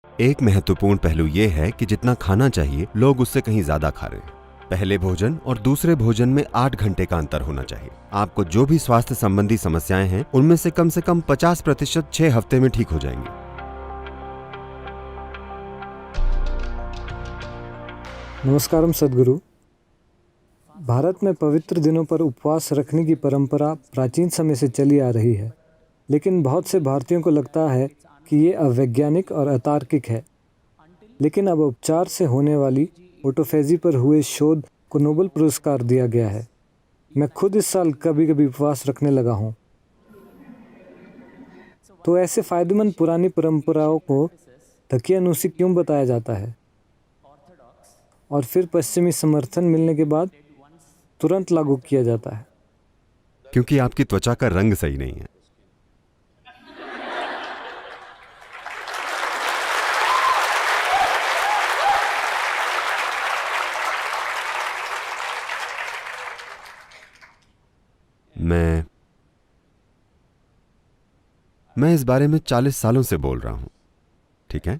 एक महत्वपूर्ण पहलू ये है कि जितना खाना चाहिए लोग उससे कहीं ज्यादा खा रहे हैं। पहले भोजन और दूसरे भोजन में 8 घंटे का अंतर होना चाहिए। आपको जो भी स्वास्थ्य संबंधी समस्याएं हैं उनमें से कम 50% 6 हफ्ते में ठीक हो जाएंगी। नमस्कारम सद्गुरु। भारत में पवित्र दिनों पर उपवास रखने की परंपरा प्राचीन समय से चली आ रही है, लेकिन बहुत से भारतीयों को लगता है कि ये अवैज्ञानिक और अतार्किक है। लेकिन अब उपचार से होने वाली ऑटोफेजी पर हुए शोध को नोबेल पुरस्कार दिया गया है। मैं खुद इस साल कभी कभी उपवास रखने लगा हूँ। तो ऐसे फायदेमंद पुरानी परंपराओं को दकियानूसी क्यों बताया जाता है और फिर पश्चिमी समर्थन मिलने के बाद तुरंत लागू किया जाता है? क्योंकि आपकी त्वचा का रंग सही नहीं है। मैं इस बारे में 40 सालों से बोल रहा हूं, ठीक है?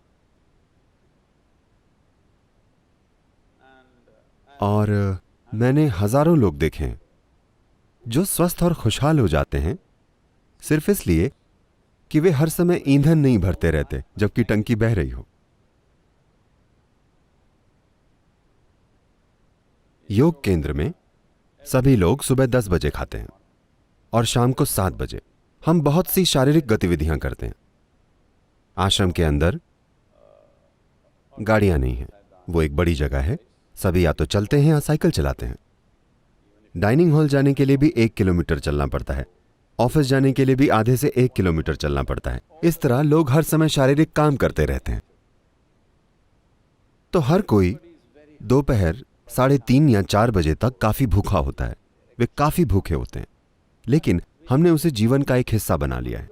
और मैंने हजारों लोग देखे हैं जो स्वस्थ और खुशहाल हो जाते हैं सिर्फ इसलिए कि वे हर समय ईंधन नहीं भरते रहते जबकि टंकी बह रही हो। योग केंद्र में सभी लोग सुबह 10 बजे खाते हैं और शाम को 7 बजे। हम बहुत सी शारीरिक गतिविधियां करते हैं। आश्रम के अंदर गाड़ियां नहीं हैं, वो एक बड़ी जगह है। सभी या तो चलते हैं या साइकिल चलाते हैं। डाइनिंग हॉल जाने के लिए भी 1 किलोमीटर चलना पड़ता है। ऑफिस जाने के लिए भी आधे से 1 किलोमीटर चलना पड़ता है। इस तरह लोग हर समय शारीरिक काम करते रहते हैं। तो हर कोई दोपहर 3:30 या 4 बजे तक काफी भूखा होता है। वे काफी भूखे होते हैं, लेकिन हमने उसे जीवन का एक हिस्सा बना लिया है।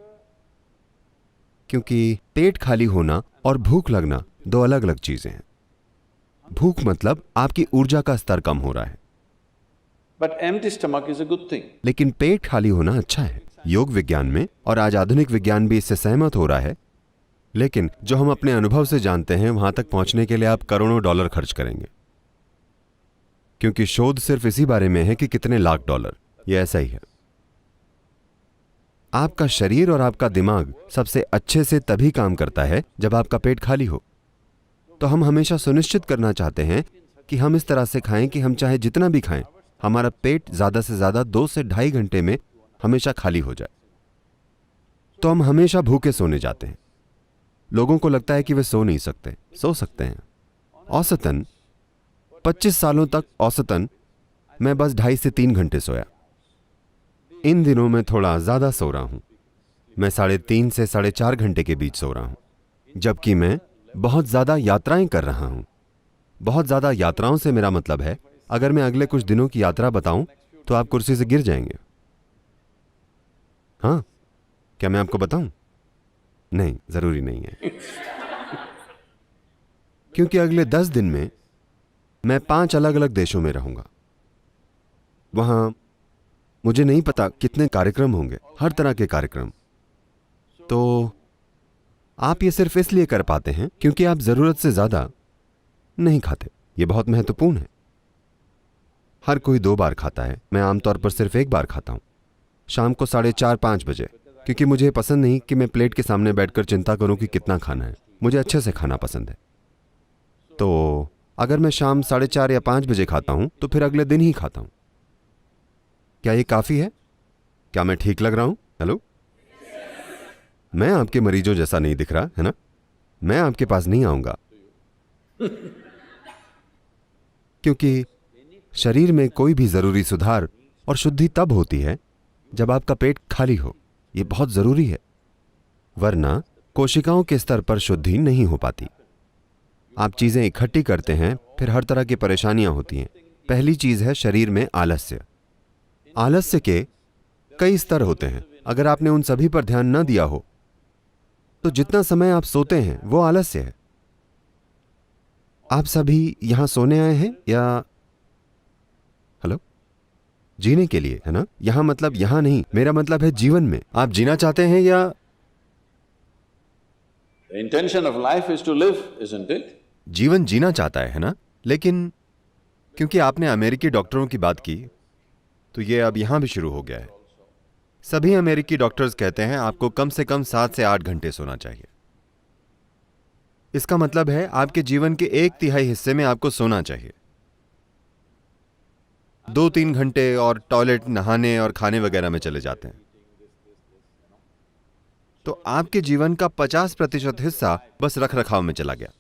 क्योंकि पेट खाली होना और भूख लगना दो अलग अलग चीजें हैं। भूख मतलब आपकी ऊर्जा का स्तर कम हो रहा है, But empty stomach is a good thing. लेकिन पेट खाली होना अच्छा है। योग विज्ञान में और आज आधुनिक विज्ञान भी इससे सहमत हो रहा है। लेकिन जो हम अपने अनुभव से जानते हैं, वहां तक पहुंचने के लिए आप करोड़ों डॉलर खर्च करेंगे, क्योंकि शोध सिर्फ इसी बारे में है कि कितने लाख डॉलर। यह ऐसा ही है। आपका शरीर और आपका दिमाग सबसे अच्छे से तभी काम करता है जब आपका पेट खाली हो। तो हम हमेशा सुनिश्चित करना चाहते हैं कि हम इस तरह से खाएं कि हम चाहे जितना भी खाएं, हमारा पेट ज्यादा से ज्यादा 2 से 2.5 घंटे में हमेशा खाली हो जाए। तो हम हमेशा भूखे सोने जाते हैं। लोगों को लगता है कि वे सो नहीं सकते। सो सकते हैं। औसतन 25 सालों तक औसतन मैं बस 2.5 से 3 घंटे सोया। इन दिनों में थोड़ा ज्यादा सो रहा हूं। मैं 3.5 से 4.5 घंटे के बीच सो रहा हूं, जबकि मैं बहुत ज्यादा यात्राएं कर रहा हूं। बहुत ज्यादा यात्राओं से मेरा मतलब है, अगर मैं अगले कुछ दिनों की यात्रा बताऊं तो आप कुर्सी से गिर जाएंगे। हाँ, क्या मैं आपको बताऊं? नहीं, जरूरी नहीं है। क्योंकि अगले 10 दिन में मैं 5 अलग अलग देशों में रहूंगा। वहां मुझे नहीं पता कितने कार्यक्रम होंगे, हर तरह के कार्यक्रम। तो आप ये सिर्फ इसलिए कर पाते हैं क्योंकि आप जरूरत से ज्यादा नहीं खाते। ये बहुत महत्वपूर्ण है। हर कोई 2 बार खाता है, मैं आमतौर पर सिर्फ 1 बार खाता हूं, शाम को 4:30-5 बजे। क्योंकि मुझे पसंद नहीं कि मैं प्लेट के सामने बैठकर चिंता करूं कि कितना खाना है। मुझे अच्छे से खाना पसंद है। तो अगर मैं शाम 4:30 या 5 बजे खाता हूं तो फिर अगले दिन ही खाता हूं। क्या ये काफी है? क्या मैं ठीक लग रहा हूं? हेलो, मैं आपके मरीजों जैसा नहीं दिख रहा है ना? मैं आपके पास नहीं आऊंगा, क्योंकि शरीर में कोई भी जरूरी सुधार और शुद्धि तब होती है जब आपका पेट खाली हो। यह बहुत जरूरी है, वरना कोशिकाओं के स्तर पर शुद्धि नहीं हो पाती। आप चीजें इकट्ठी करते हैं, फिर हर तरह की परेशानियां होती हैं। पहली चीज है शरीर में आलस्य। आलस्य के कई स्तर होते हैं। अगर आपने उन सभी पर ध्यान न दिया हो तो जितना समय आप सोते हैं वो आलस्य है। आप सभी यहां सोने आए हैं या हेलो जीने के लिए, है ना? यहां मतलब यहां नहीं, मेरा मतलब है जीवन में। आप जीना चाहते हैं या The intention of life is to live, isn't it? जीवन जीना चाहता है ना? लेकिन क्योंकि आपने अमेरिकी डॉक्टरों की बात की, तो ये अब यहां भी शुरू हो गया है। सभी अमेरिकी डॉक्टर्स कहते हैं आपको कम से कम 7 से 8 घंटे सोना चाहिए। इसका मतलब है आपके जीवन के 1/3 हिस्से में आपको सोना चाहिए। 2-3 घंटे और टॉयलेट, नहाने और खाने वगैरह में चले जाते हैं, तो आपके जीवन का 50% हिस्सा बस रख रखाव में चला गया।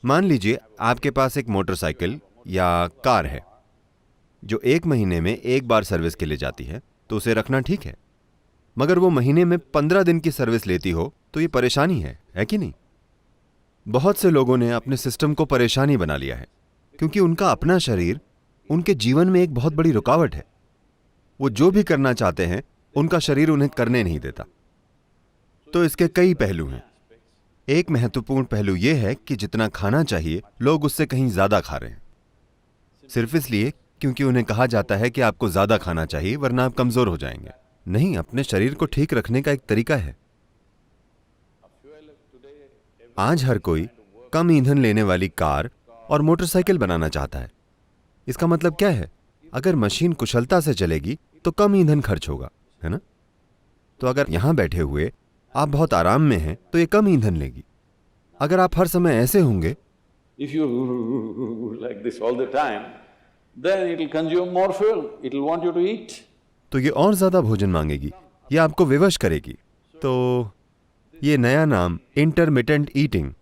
मान लीजिए आपके पास एक मोटरसाइकिल या कार है जो 1 महीने में 1 बार सर्विस के लिए जाती है, तो उसे रखना ठीक है। मगर वो महीने में 15 दिन की सर्विस लेती हो तो ये परेशानी है कि नहीं? बहुत से लोगों ने अपने सिस्टम को परेशानी बना लिया है, क्योंकि उनका अपना शरीर उनके जीवन में एक बहुत बड़ी रुकावट है। वो जो भी करना चाहते हैं उनका शरीर उन्हें करने नहीं देता। तो इसके कई पहलू हैं। एक महत्वपूर्ण पहलू यह है कि जितना खाना चाहिए लोग उससे कहीं ज्यादा खा रहे हैं, सिर्फ इसलिए क्योंकि उन्हें कहा जाता है कि आपको ज्यादा खाना चाहिए वरना आप कमजोर हो जाएंगे। नहीं, अपने शरीर को ठीक रखने का एक तरीका है। आज हर कोई कम ईंधन लेने वाली कार और मोटरसाइकिल बनाना चाहता है। इसका मतलब क्या है? अगर मशीन कुशलता से चलेगी तो कम ईंधन खर्च होगा, है ना? तो अगर यहां बैठे हुए आप बहुत आराम में हैं तो ये कम ईंधन लेगी। अगर आप हर समय ऐसे होंगे, If you like this all the time, then it will consume more fuel. It will want you to eat. तो ये और ज्यादा भोजन मांगेगी, ये आपको विवश करेगी। तो ये नया नाम इंटरमिटेंट ईटिंग।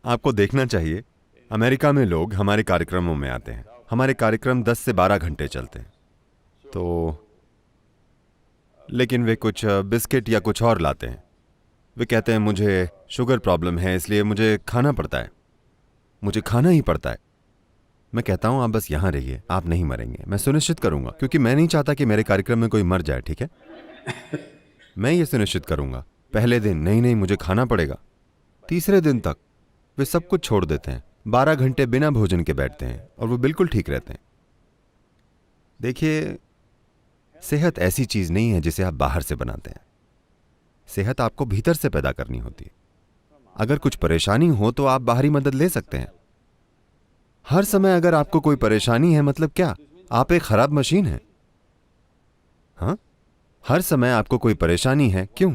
आपको देखना चाहिए, अमेरिका में लोग हमारे कार्यक्रमों में आते हैं। हमारे कार्यक्रम 10 से 12 घंटे चलते हैं, तो लेकिन वे कुछ बिस्किट या कुछ और लाते हैं। वे कहते हैं मुझे शुगर प्रॉब्लम है इसलिए मुझे खाना पड़ता है, मुझे खाना ही पड़ता है। मैं कहता हूं आप बस यहां रहिए, आप नहीं मरेंगे, मैं सुनिश्चित करूंगा, क्योंकि मैं नहीं चाहता कि मेरे कार्यक्रम में कोई मर जाए, ठीक है? मैं ये सुनिश्चित करूंगा। पहले दिन नहीं मुझे खाना पड़ेगा, तीसरे दिन तक वे सब कुछ छोड़ देते हैं, 12 घंटे बिना भोजन के बैठते हैं और वो बिल्कुल ठीक रहते हैं। देखिए, सेहत ऐसी चीज नहीं है जिसे आप बाहर से बनाते हैं। सेहत आपको भीतर से पैदा करनी होती है। अगर कुछ परेशानी हो तो आप बाहरी मदद ले सकते हैं। हर समय अगर आपको कोई परेशानी है मतलब क्या? आप एक खराब मशीन हैं। हाँ, हर समय आपको कोई परेशानी है, क्यों?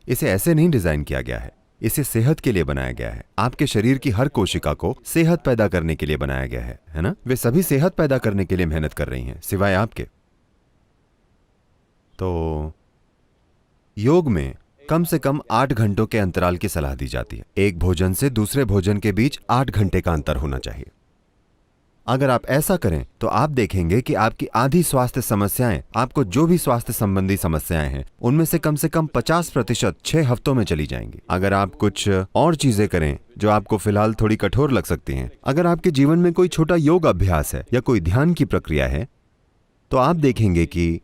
इसे ऐसे नहीं डिजाइन किया गया है, इसे सेहत के लिए बनाया गया है। आपके शरीर की हर कोशिका को सेहत पैदा करने के लिए बनाया गया है ना? वे सभी सेहत पैदा करने के लिए मेहनत कर रही हैं, सिवाय आपके। तो योग में कम से कम 8 घंटों के अंतराल की सलाह दी जाती है। एक भोजन से दूसरे भोजन के बीच 8 घंटे का अंतर होना चाहिए। अगर आप ऐसा करें तो आप देखेंगे कि आपकी आधी स्वास्थ्य समस्याएं, आपको जो भी स्वास्थ्य संबंधी समस्याएं हैं, उनमें से कम 50% 6 हफ्तों में चली जाएंगी। अगर आप कुछ और चीजें करें जो आपको फिलहाल थोड़ी कठोर लग सकती हैं, अगर आपके जीवन में कोई छोटा योग अभ्यास है या कोई ध्यान की प्रक्रिया है, तो आप देखेंगे कि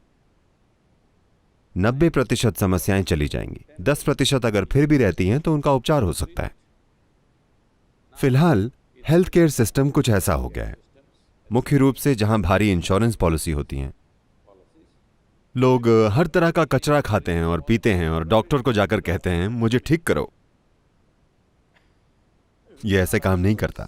90% समस्याएं चली जाएंगी। 10% अगर फिर भी रहती हैं तो उनका उपचार हो सकता है। फिलहाल हेल्थ केयर सिस्टम कुछ ऐसा हो गया है, मुख्य रूप से जहां भारी इंश्योरेंस पॉलिसी होती हैं। लोग हर तरह का कचरा खाते हैं और पीते हैं और डॉक्टर को जाकर कहते हैं मुझे ठीक करो। यह ऐसे काम नहीं करता।